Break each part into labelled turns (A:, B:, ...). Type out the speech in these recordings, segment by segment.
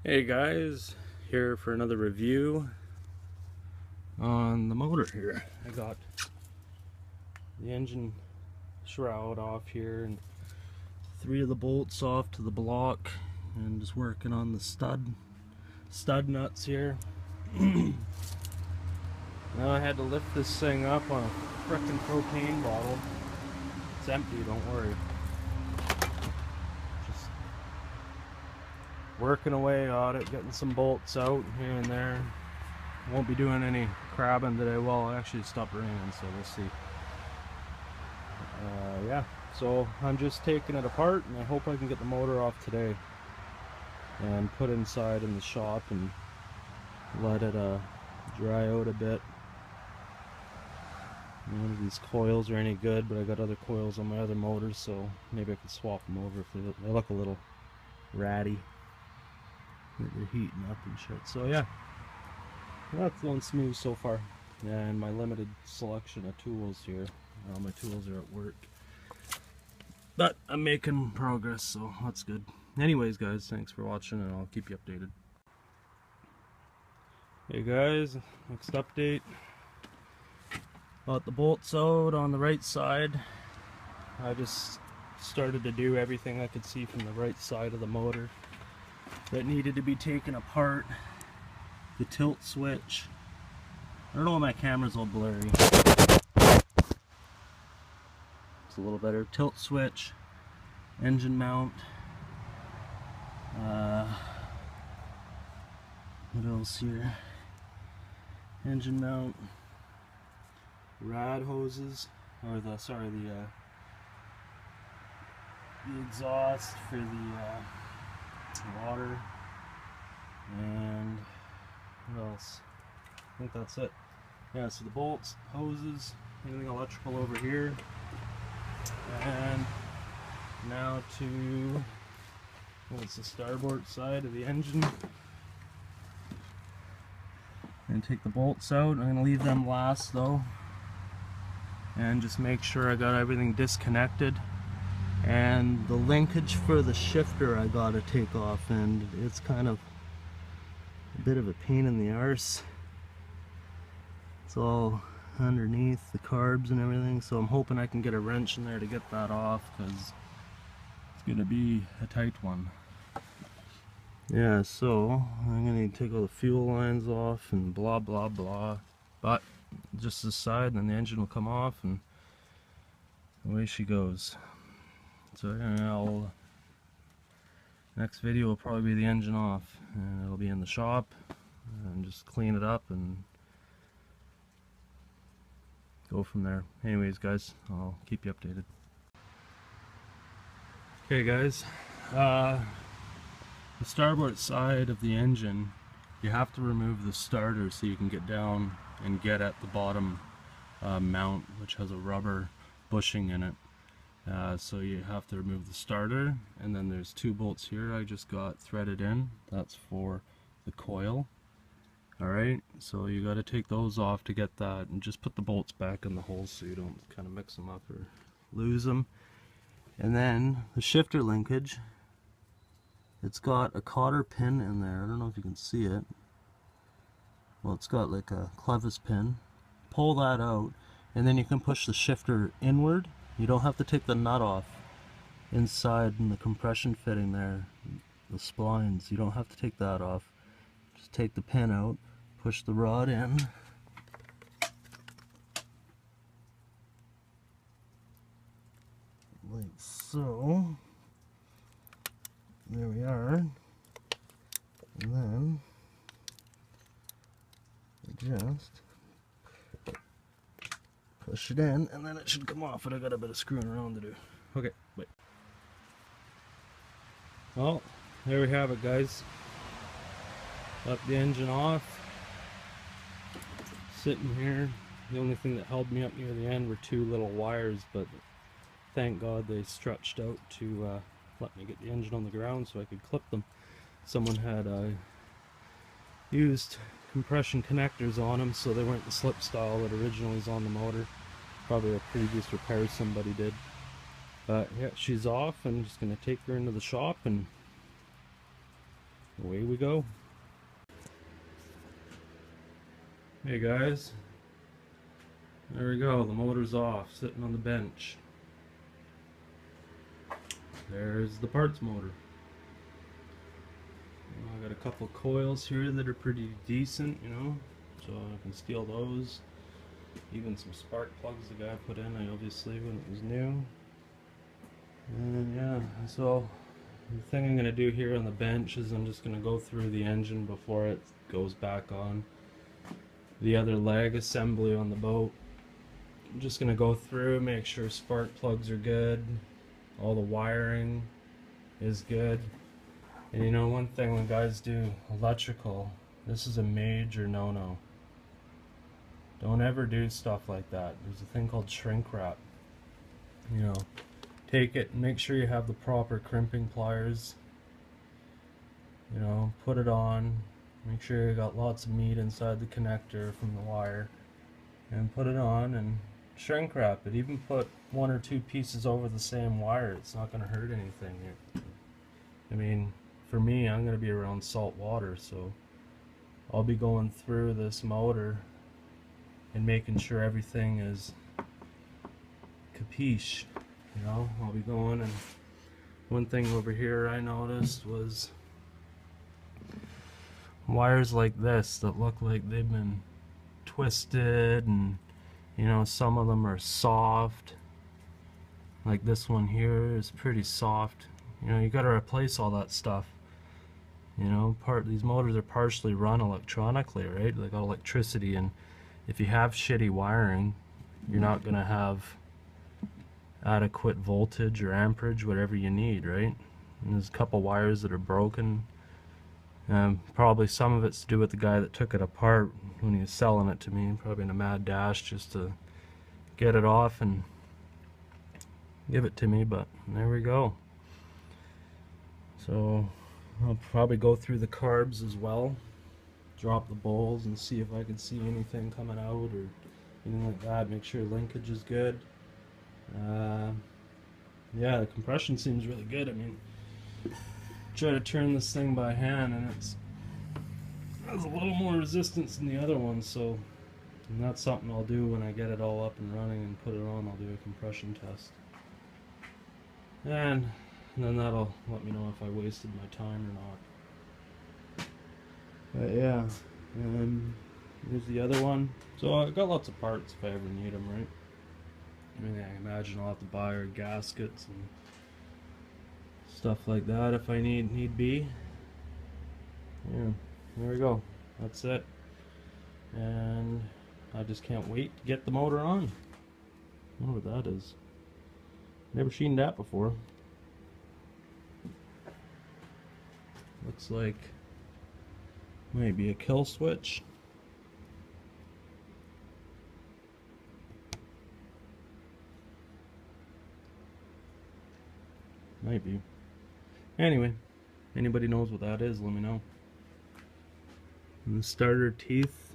A: Hey guys, here for another review on the motor here. I got the engine shroud off here and 3 of the bolts off to the block and just working on the stud nuts here. Now I had to lift this thing up on a frickin' propane bottle. It's empty, don't worry. Just working away on it, getting some bolts out here and there. Won't be doing any crabbing today. Well, it actually stopped raining, so we'll see. Yeah, so I'm just taking it apart and I hope I can get the motor off today and put inside in the shop and let it dry out a bit. None of these coils are any good, but I got other coils on my other motors, so maybe I can swap them over if they look a little ratty. They're heating up and shit. So yeah, that's going smooth so far. And my limited selection of tools here. My tools are at work, but I'm making progress, so that's good. Anyways guys, thanks for watching and I'll keep you updated. Hey guys, next update. Got the bolts out on the right side. I just started to do everything I could see from the right side of the motor that needed to be taken apart. The tilt switch. I don't know why my camera's all blurry. It's a little better. Tilt switch, engine mount. What else here? Engine mount. Rad hoses, or the exhaust for the water, and what else? I think that's it. Yeah, so the bolts, hoses, anything electrical over here, and now to what's the starboard side of the engine. I'm gonna take the bolts out. I'm gonna leave them last though, and just make sure I got everything disconnected. And the linkage for the shifter I gotta take off, and it's kind of a bit of a pain in the arse. It's all underneath the carbs and everything, so I'm hoping I can get a wrench in there to get that off, because it's gonna be a tight one. Yeah, so I'm gonna need to take all the fuel lines off and blah blah blah, but just this side, and then the engine will come off and away she goes. So next video will probably be the engine off, and it'll be in the shop and just clean it up and go from there. Anyways guys, I'll keep you updated. Okay guys, the starboard side of the engine, you have to remove the starter so you can get down and get at the bottom mount, which has a rubber bushing in it. So you have to remove the starter, and then there's 2 bolts here I just got threaded in. That's for the coil. Alright, so you got to take those off to get that, and just put the bolts back in the holes so you don't kind of mix them up or lose them. And then the shifter linkage, it's got a cotter pin in there. I don't know if you can see it. Well, it's got like a clevis pin. Pull that out, and then you can push the shifter inward. You don't have to take the nut off inside in the compression fitting there, the splines. You don't have to take that off. Just take the pin out, push the rod in, like so. There we are. And then just push it in, and then it should come off, but I got a bit of screwing around to do. Okay, wait. Well, there we have it guys. Got the engine off. Sitting here. The only thing that held me up near the end were 2 little wires, but thank God they stretched out to let me get the engine on the ground so I could clip them. Someone had used compression connectors on them, so they weren't the slip style that originally is on the motor. Probably a previous repair somebody did. But yeah, she's off. I'm just going to take her into the shop and away we go. Hey guys, there we go, the motor's off, sitting on the bench. There's the parts motor. I got a couple coils here that are pretty decent, you know, so I can steal those. Even some spark plugs the guy put in, obviously, when it was new. And yeah, so the thing I'm going to do here on the bench is I'm just going to go through the engine before it goes back on the other leg assembly on the boat. I'm just going to go through, make sure spark plugs are good, all the wiring is good. And you know, one thing when guys do electrical, this is a major no-no. Don't ever do stuff like that. There's a thing called shrink wrap. You know, take it and make sure you have the proper crimping pliers. You know, put it on. Make sure you got lots of meat inside the connector from the wire. And put it on and shrink wrap it. Even put 1 or 2 pieces over the same wire. It's not going to hurt anything. I mean, for me, I'm going to be around salt water, so I'll be going through this motor and making sure everything is capiche. You know, I'll be going, and one thing over here I noticed was wires like this that look like they've been twisted, and you know, some of them are soft. Like this one here is pretty soft. You know, you got to replace all that stuff. You know, these motors are partially run electronically, right? They got electricity, and if you have shitty wiring, you're not going to have adequate voltage or amperage, whatever you need, right? And there's a couple wires that are broken. Probably some of it's to do with the guy that took it apart when he was selling it to me, probably in a mad dash just to get it off and give it to me, but there we go. So I'll probably go through the carbs as well, drop the bowls and see if I can see anything coming out or anything like that. Make sure linkage is good. Yeah, the compression seems really good. I mean, try to turn this thing by hand and it has a little more resistance than the other one, so and that's something I'll do when I get it all up and running and put it on. I'll do a compression test, and then that'll let me know if I wasted my time or not. But yeah, here's the other one. So I got lots of parts if I ever need them, right? I mean, I imagine I'll have to buy her gaskets and stuff like that if I need be. Yeah, there we go. That's it. And I just can't wait to get the motor on. I wonder what that is. Never seen that before. Looks like maybe a kill switch. Might be. Anyway, anybody knows what that is, let me know. And the starter teeth,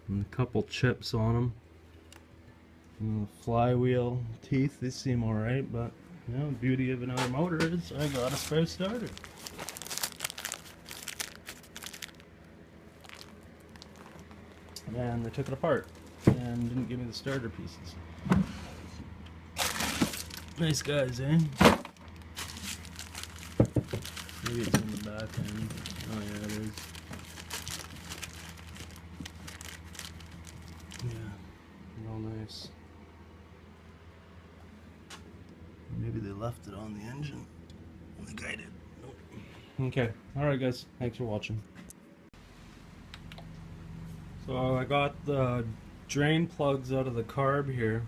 A: and a couple chips on them. And the flywheel teeth, they seem alright, but you know, the beauty of another motor is I got a spare starter. And they took it apart and didn't give me the starter pieces. Nice guys, eh? Maybe it's in the back end. Oh yeah, it is. Yeah, real nice. Maybe they left it on the engine. The guy did. Nope. Okay, alright guys, thanks for watching. So I got the drain plugs out of the carb here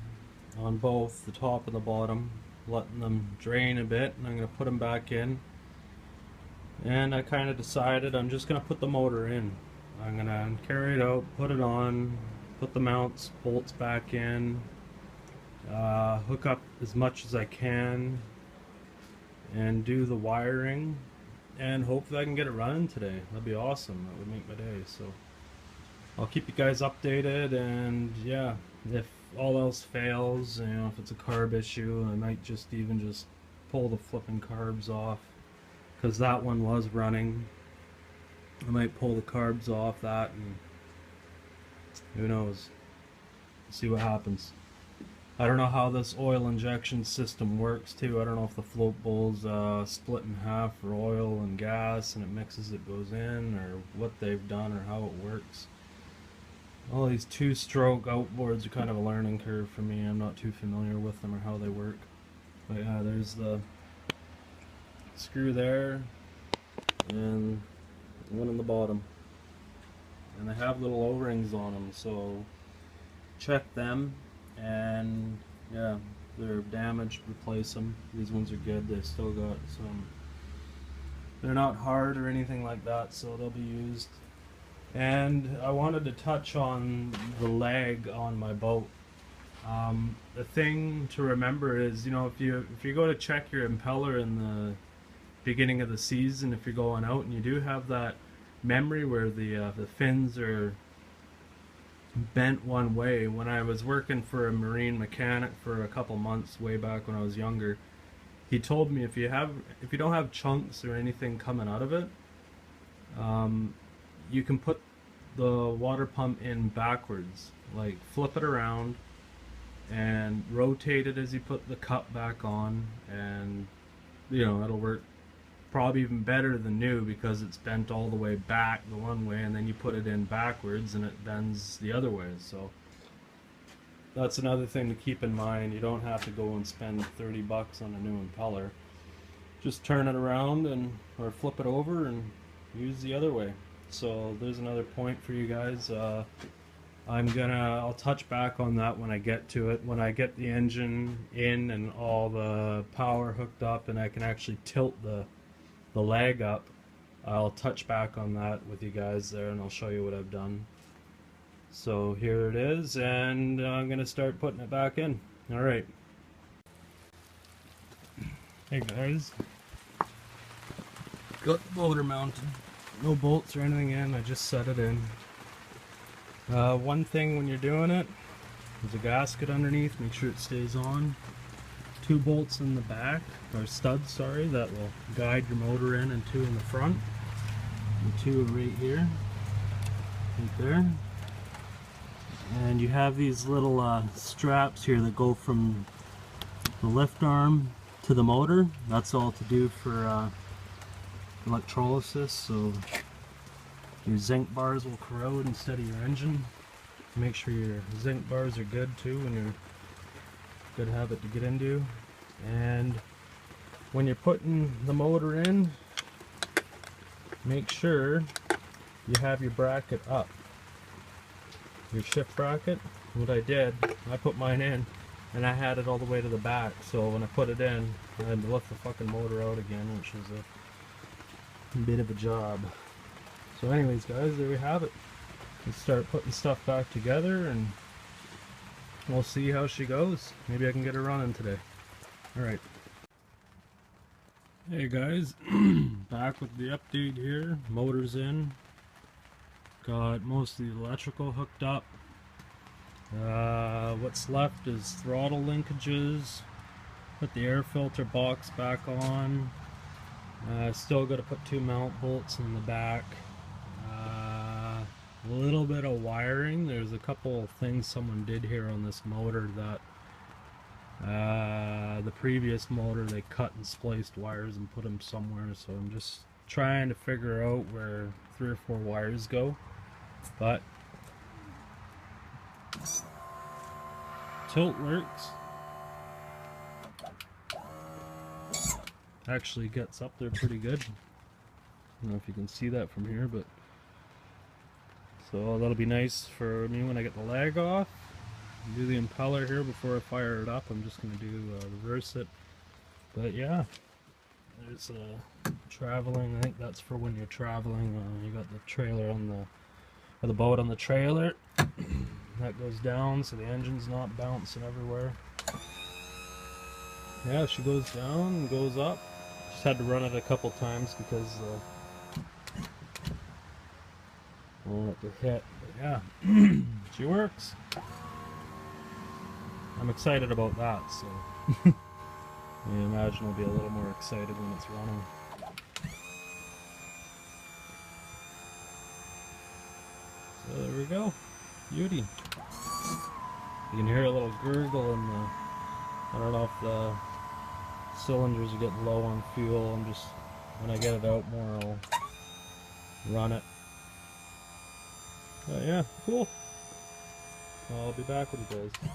A: on both the top and the bottom, letting them drain a bit, and I'm going to put them back in. And I kind of decided I'm just going to put the motor in. I'm going to carry it out, put it on, put the mounts, bolts back in, hook up as much as I can, and do the wiring, and hopefully I can get it running today. That'd be awesome. That would make my day. So I'll keep you guys updated, and yeah, if all else fails, you know, if it's a carb issue, I might just pull the flipping carbs off, because that one was running. I might pull the carbs off that, and who knows, see what happens. I don't know how this oil injection system works too. I don't know if the float bowl's split in half for oil and gas and it mixes, it goes in, or what they've done or how it works. All these two-stroke outboards are kind of a learning curve for me. I'm not too familiar with them or how they work. But yeah, there's the screw there and one in the bottom. And they have little O-rings on them, so check them. And yeah, they're damaged, replace them. These ones are good. They still got some, they're not hard or anything like that, so they'll be used. And I wanted to touch on the leg on my boat. The thing to remember is, you know, if you go to check your impeller in the beginning of the season, if you're going out and you do have that memory where the fins are bent one way. When I was working for a marine mechanic for a couple months way back when I was younger, he told me if you don't have chunks or anything coming out of it, you can put the water pump in backwards, like flip it around and rotate it as you put the cup back on, and you know, it'll work probably even better than new because it's bent all the way back the one way, and then you put it in backwards and it bends the other way. So that's another thing to keep in mind. You don't have to go and spend 30 bucks on a new impeller. Just turn it around and or flip it over and use the other way. So there's another point for you guys. I'll touch back on that when I get to it. When I get the engine in and all the power hooked up and I can actually tilt the leg up, I'll touch back on that with you guys there, and I'll show you what I've done. So here it is, and I'm gonna start putting it back in. Alright. Hey guys, got the motor mounted. No bolts or anything in, I just set it in. One thing when you're doing it, there's a gasket underneath, make sure it stays on. 2 bolts in the back, or studs, sorry, that will guide your motor in, and 2 in the front, and 2 right here, right there. And you have these little straps here that go from the lift arm to the motor. That's all to do for electrolysis, so your zinc bars will corrode instead of your engine. Make sure your zinc bars are good too when you're good habit to get into. And when you're putting the motor in, make sure you have your bracket up, your shift bracket. What I did, I put mine in and I had it all the way to the back, so when I put it in I had to lift the fucking motor out again, which was a bit of a job. So anyways guys, there we have it. Let's start putting stuff back together and we'll see how she goes. Maybe I can get her running today. Alright. Hey guys, back with the update here. Motor's in. Got most of the electrical hooked up. What's left is throttle linkages. Put the air filter box back on. Still got to put 2 mount bolts in the back. A little bit of wiring. There's a couple of things someone did here on this motor that the previous motor they cut and spliced wires and put them somewhere, so I'm just trying to figure out where 3 or 4 wires go. But tilt works. Actually gets up there pretty good. I don't know if you can see that from here, but so that'll be nice for me when I get the lag off. Do the impeller here before I fire it up. I'm just going to do reverse it. But yeah, there's traveling. I think that's for when you're traveling. You got the trailer on the boat on the trailer. That goes down so the engine's not bouncing everywhere. Yeah, she goes down and goes up. Just had to run it a couple times because I don't want it to hit. But yeah, she works. I'm excited about that, so I imagine I'll be a little more excited when it's running. So there we go. Beauty. You can hear a little gurgle in the... I don't know if the cylinders are getting low on fuel. I'm just... When I get it out more, I'll run it. But yeah, cool. I'll be back with you guys.